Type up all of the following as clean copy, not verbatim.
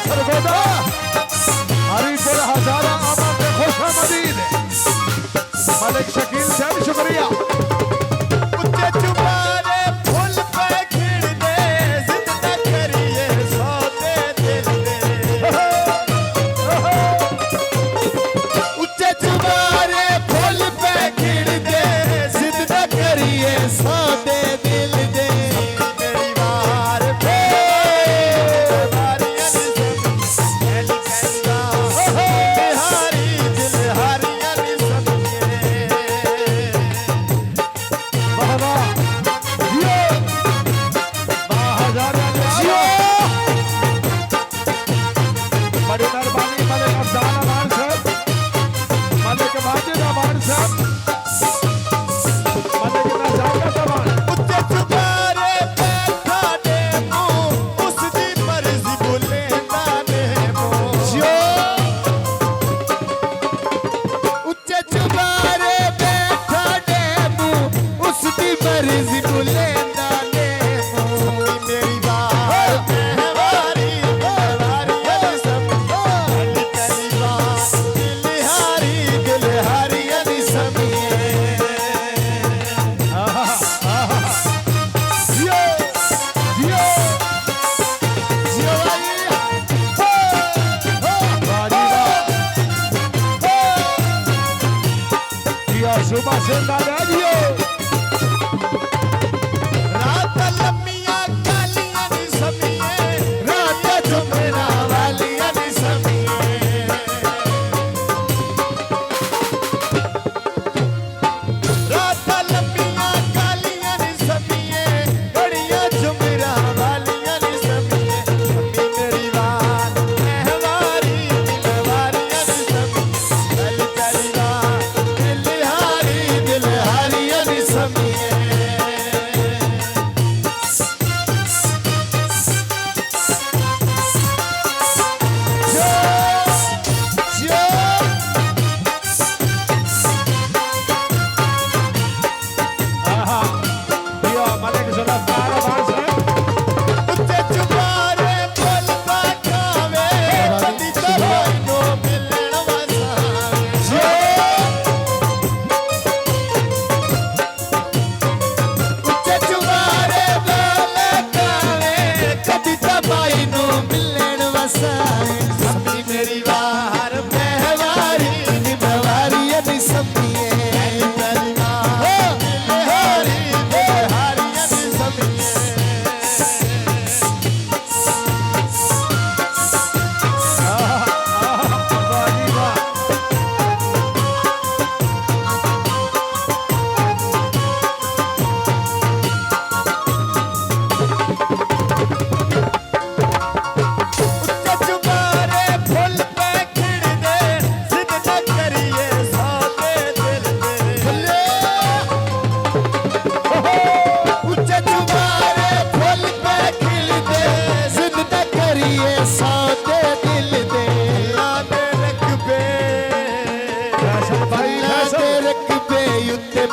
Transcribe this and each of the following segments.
सरगोदा हरीपुर हजारा आमद खुशामदीद मलिक शकील साहब शुक्रिया। उच्चे चुबारे फुल पे खिड़ दे जिद न करिए सौदे दिल दे। उच्चे चुबारे फुल पे खिड़ दे जिद न करिए सौदे दिल दे। मेरी बार पे सुबह से दादाजियो रात लम्मिया कालियां नी समिए रात जुमेरा वालियां नी समिए। रात लम्मिया कालियां नी समिए घड़ियां जुमेरा वालियां नी समिए। अम्मी मेरी बात महवारी दिलवारियां नी समिए। चल चलिया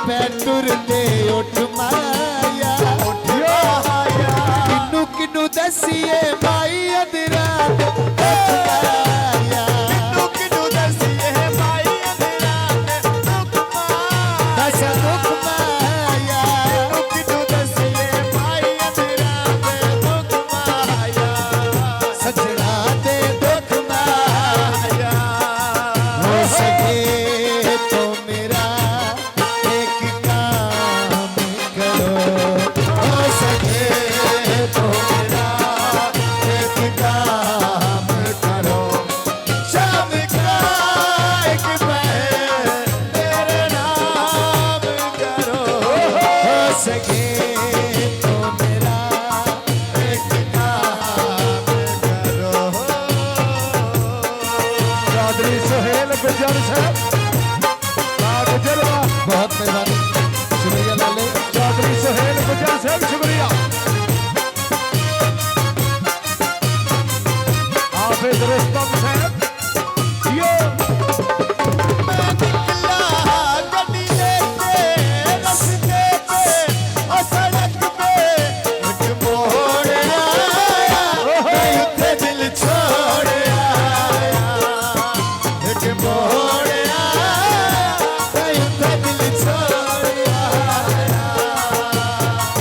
पैटुर दे उठ माया किन्नू किन्नू दसिए माई अदरा किन्नू किन्नू दसिए माई अदरा दुख माया किन्नू दसिए माई अदरा दुख माया सजना दे दुख माया हो सके तो मेरा बहुत मेहरबानी शुक्रिया लाले चौधरी सुहेल गुजर साहब शुक्रिया। हाफिज रुस्तम साहब यो मैं निकला गड्डी लेके रस्ते पे और सड़क पे एक मोड़ आया मैं उठे दिल छोड़ छोड़िया कहीं पे दिल छोड़िया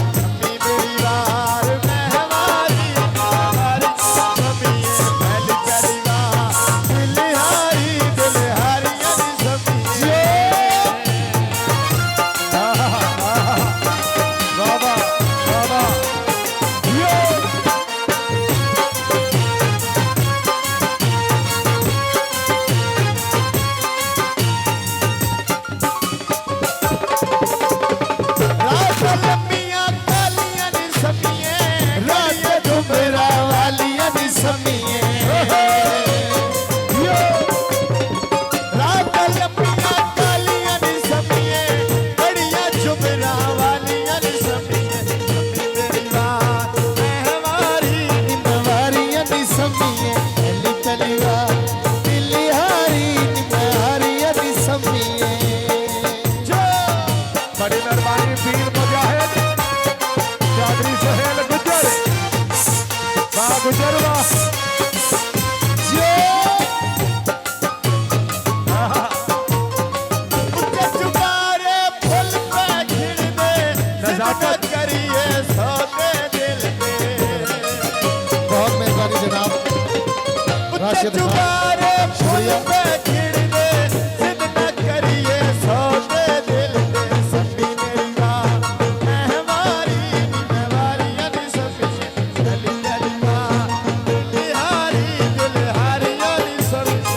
शम्मी मेरी वार महवारी महवारी शम्मी पहली पहली वार दिल हारी अली शम्मी बाबा बाबा यो रात लम्बियां कालियां नी समिये रात डुमरा वालियां नी समिये रात लम्बियां कालियां नी समिये बड़ियां डुमरा वालियां नी समिये शम्मी मेरी वार महवारी महवारियां नी समिये पहली पहली वार दिल हारी महवारियां नी समिये बड़ी मेहरबानी पीर मुजाहिद चौधरी सोहेल गुज्जर वाह गुज्जर वाह चुबारे फुल पे खिड़ दे नजाकत करिए सौदे दिल पे बहुत मेहरबानी जनाब राशिद चुबारे फुल पे खिड़ दे जिद न करिए सौदे दिल पे शम्मी मेरी वार महवारी अली शम्मी गली गली वार दिल हारी अली शम्मी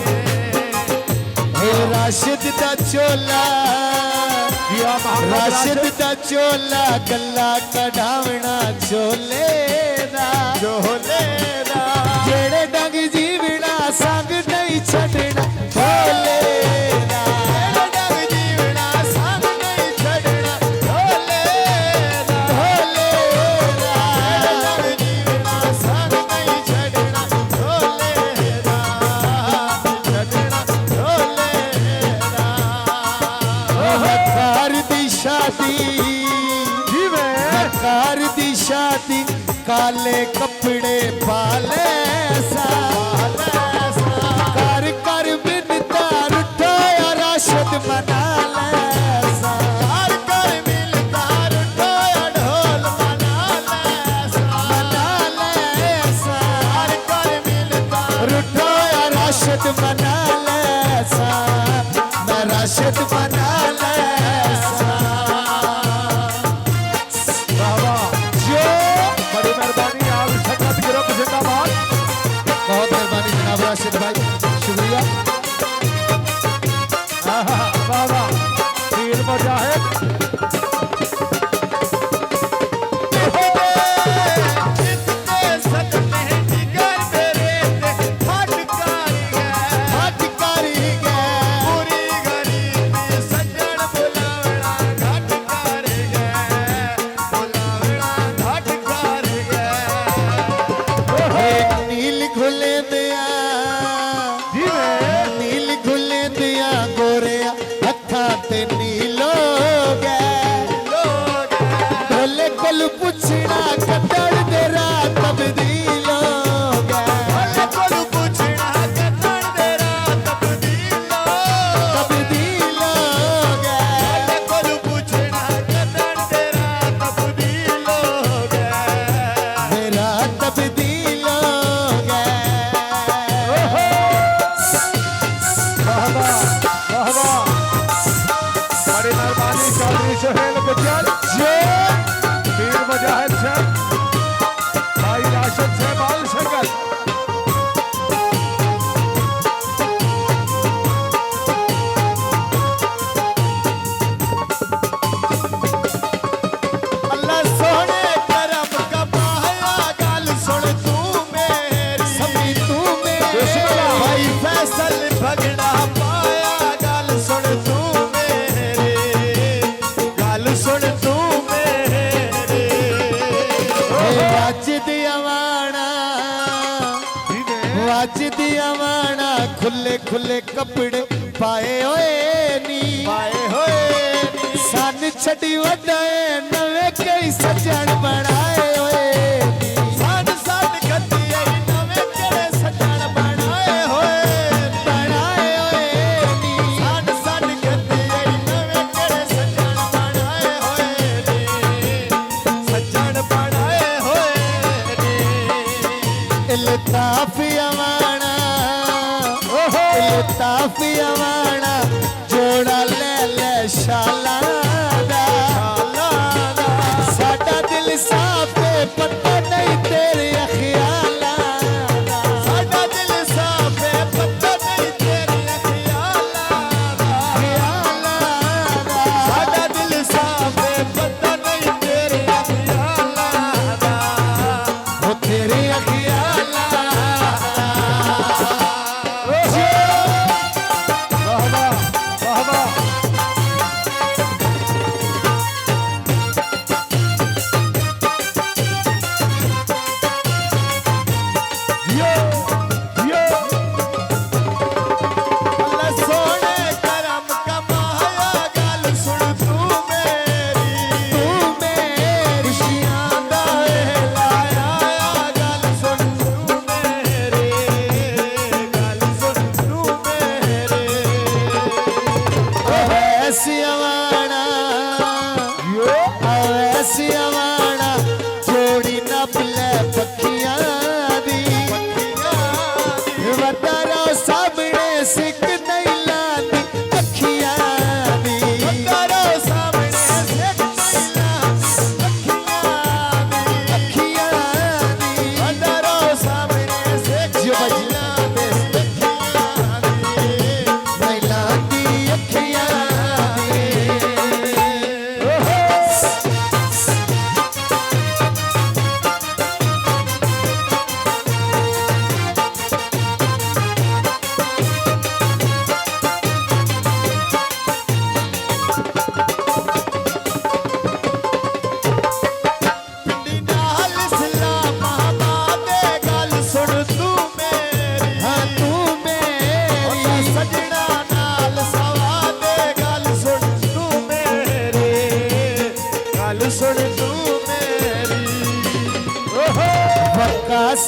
राशिद दा चोला या मोहम्मद राशिद दा चोला गल्ला कढ़ावना चोले दा जेड़े डंग जीवना संग नहीं छड़ना भोले दा जेड़े डंग जीवना संग नहीं छड़ना भोले दा जेड़े डंग जीवना संग नहीं छड़ना भोले दा छड़ना भोले दा कार दी शादी कार दी शादी काले कपड़े पाले सा कर कर बिनता उठाया राशिद मना ले सा कर कर बिनता उठाया ढोल मना ले सा कर कर बिनता उठाया राशिद मना ले सा मैं राशिद मना ले सा बाबा जो बड़ी मेहरबानी आप संगत गिरफ्त जिंदाबाद बहुत मेहरबानी जनाब राशिद भाई शुक्रिया बाबा पीर मुजाहिद नील घुले दिया जी में नील घुले दिया गोरिया हथा ते नीलो ढोले कोल पुछना कतड़ दे रात तब्दील हो गया ढोले कोल पुछना कतड़ दे रात तब्दील हो गया ढोले कोल पुछना कतड़ दे रात तब्दील हो गया मेरा तब्दील हो गया बाबा बाबा बड़ी मेहरबानी चौधरी सोहेल गुज्जर पीर मुजाहिद से भाई राशिद से बाल संगत अल्लाह सोने करम का पाया गाल सुन तू मेरी सभी तू मेरी भाई फैसल भगड़ा पाया गाल सुन तू मेरी गाल सुन तू मेरी वाजिद अवाना वाजिद अवाना खुले खुले कपड़े पाए होए नी सन छड़ी वडाए नवे कई सजन बनाए होए सन सन गद्दी नवे केड़े सजन बनाए होए नी सियावाना जोड़ा ले ले शाला दा साडा दिल साफ है पता नहीं तेरे ख्याला दा साडा दिल साफ है पता नहीं तेरे ख्याला दा साडा दिल साफ है पता नहीं तेरे ख्याला दा वो तेरे ख्याला वाह वाह वाह वाह यो यो अल्लाह सोने करम कमाया गल सुन तू मेरी खुशियां दा लाया गल सुन तू मेरी गल सुन तू मेरी सियावाना सियावाना जोड़ी नप ले पखियां दी वतारो सामने सिक नहीं लादी अखियां दी वतारो सामने सिक नहीं लादी अखियां दी वतारो सामने सिक नहीं लादी नहीं लादी अखियां दी पिंडी नाल इस्लामाबाद गल सुन तू मेरी हाँ तू मेरी सजना नाल सवाद गल सुन तू मेरी गल सुन तू मेरी वकास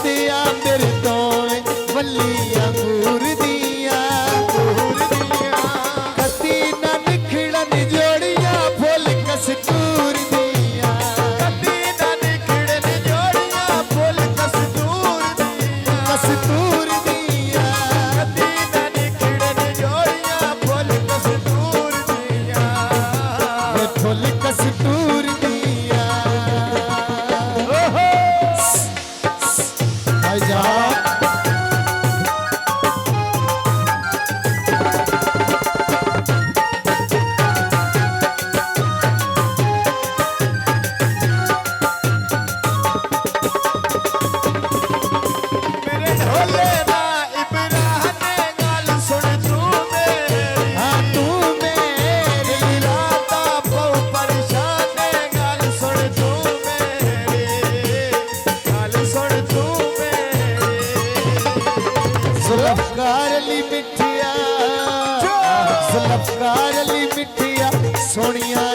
ते आंबिर दोवें वल्ली अंगूर दिया कती ना निखड़न जोड़ियां फुल कस्तूर दिया कती ना निखड़न जोड़ियां फुल कस्तूर दिया कती ना निखड़न जोड़ियां फुल कस्तूर दिया फुल कस्तूर दिया जा मेरे ढोले ना इब्राहिम गल सुन तू मेरी हाँ तू मेरी राता बहु परेशान गल सुन तू मेरी गल सुन तू मेरी जुल्फकार अली मिठिया जुल्फकार अली मिठिया सोनिया